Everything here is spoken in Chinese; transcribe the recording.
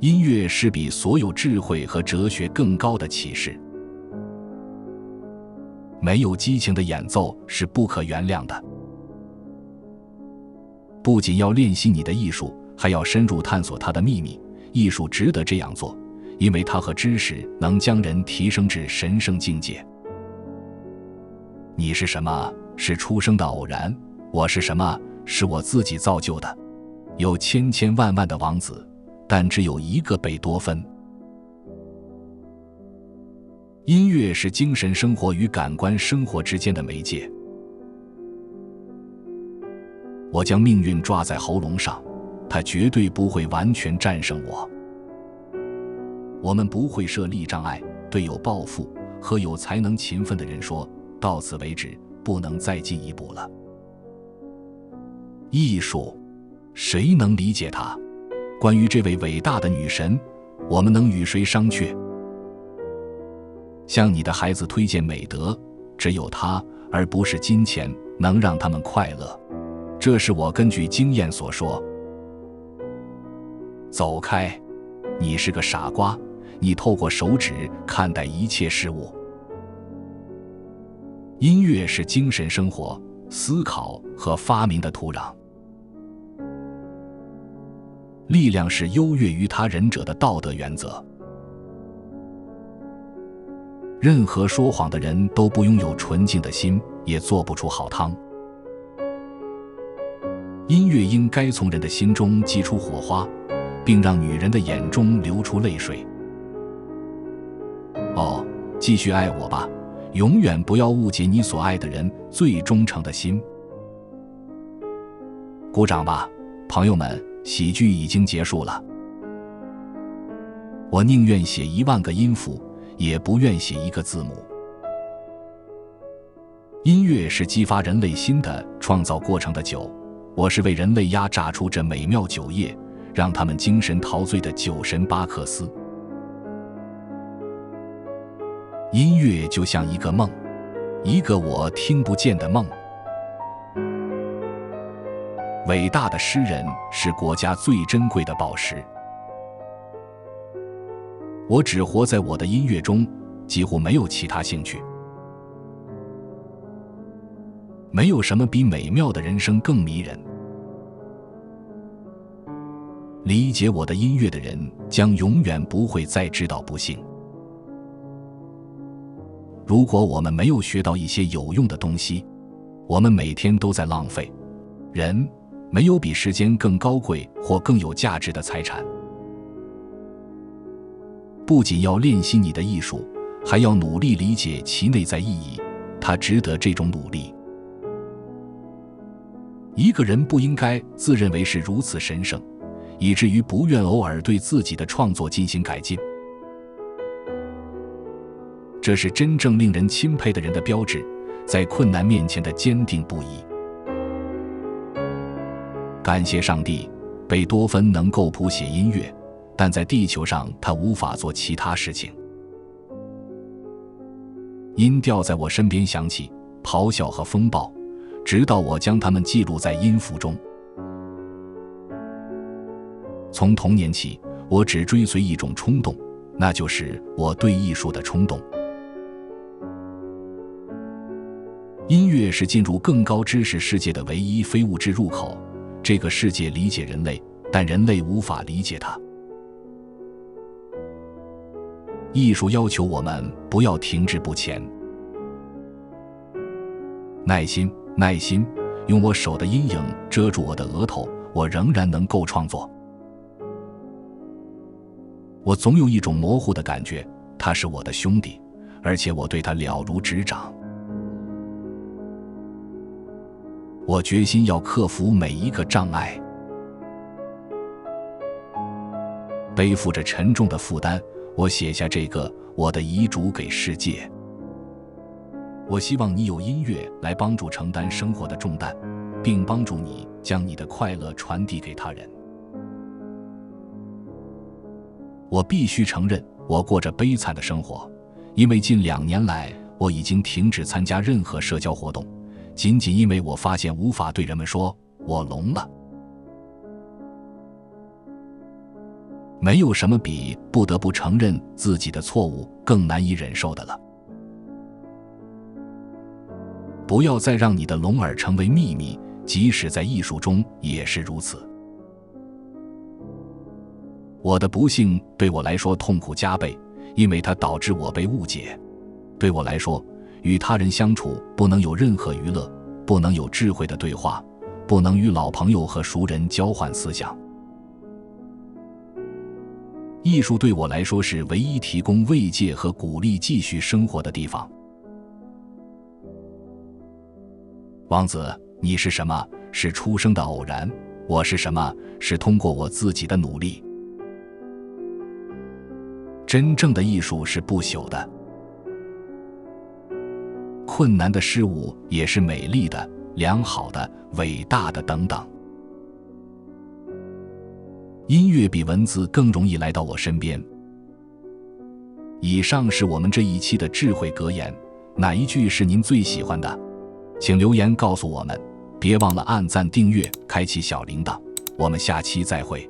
音乐是比所有智慧和哲学更高的启示。没有激情的演奏是不可原谅的。不仅要练习你的艺术，还要深入探索它的秘密。艺术值得这样做，因为它和知识能将人提升至神圣境界。你是什么？是出生的偶然。我是什么？是我自己造就的。有千千万万的王子，但只有一个贝多芬。音乐是精神生活与感官生活之间的媒介。我将命运抓在喉咙上，它绝对不会完全战胜我。我们不会设立障碍，对有抱负和有才能勤奋的人说，到此为止，不能再进一步了。艺术，谁能理解它？关于这位伟大的女神，我们能与谁商榷？向你的孩子推荐美德，只有它，而不是金钱，能让他们快乐。这是我根据经验所说。走开，你是个傻瓜，你透过手指看待一切事物。音乐是精神生活、思考和发明的土壤。力量是优越于他人者的道德原则。任何说谎的人都不拥有纯净的心，也做不出好汤。音乐应该从人的心中激出火花，并让女人的眼中流出泪水。哦，继续爱我吧，永远不要误解你所爱的人最忠诚的心。鼓掌吧，朋友们，喜剧已经结束了。我宁愿写10000个音符，也不愿写一个字母。音乐是激发人类新的创造过程的酒，我是为人类压榨出这美妙酒液，让他们精神陶醉的酒神巴克斯。音乐就像一个梦，一个我听不见的梦。伟大的诗人是国家最珍贵的宝石。我只活在我的音乐中，几乎没有其他兴趣。没有什么比美妙的人生更迷人。理解我的音乐的人将永远不会再知道不幸。如果我们没有学到一些有用的东西，我们每天都在浪费。人没有比时间更高贵或更有价值的财产。不仅要练习你的艺术，还要努力理解其内在意义，它值得这种努力。一个人不应该自认为是如此神圣，以至于不愿偶尔对自己的创作进行改进。这是真正令人钦佩的人的标志，在困难面前的坚定不移。感谢上帝，贝多芬能够谱写音乐，但在地球上他无法做其他事情。音调在我身边响起，咆哮和风暴，直到我将它们记录在音符中。从童年起，我只追随一种冲动，那就是我对艺术的冲动。音乐是进入更高知识世界的唯一非物质入口，这个世界理解人类，但人类无法理解它。艺术要求我们不要停滞不前。耐心，耐心，用我手的阴影遮住我的额头，我仍然能够创作。我总有一种模糊的感觉，他是我的兄弟，而且我对他了如指掌。我决心要克服每一个障碍。背负着沉重的负担，我写下这个我的遗嘱给世界。我希望你有音乐来帮助承担生活的重担，并帮助你将你的快乐传递给他人。我必须承认，我过着悲惨的生活，因为近2年来我已经停止参加任何社交活动，仅仅因为我发现无法对人们说我聋了。没有什么比不得不承认自己的错误更难以忍受的了。不要再让你的聋耳成为秘密，即使在艺术中也是如此。我的不幸对我来说痛苦加倍，因为它导致我被误解。对我来说，与他人相处不能有任何娱乐，不能有智慧的对话，不能与老朋友和熟人交换思想。艺术对我来说是唯一提供慰藉和鼓励继续生活的地方。王子，你是什么？是出生的偶然。我是什么？是通过我自己的努力。真正的艺术是不朽的，困难的事物也是美丽的、良好的、伟大的等等。音乐比文字更容易来到我身边。以上是我们这一期的智慧格言，哪一句是您最喜欢的？请留言告诉我们，别忘了按赞订阅，开启小铃铛，我们下期再会。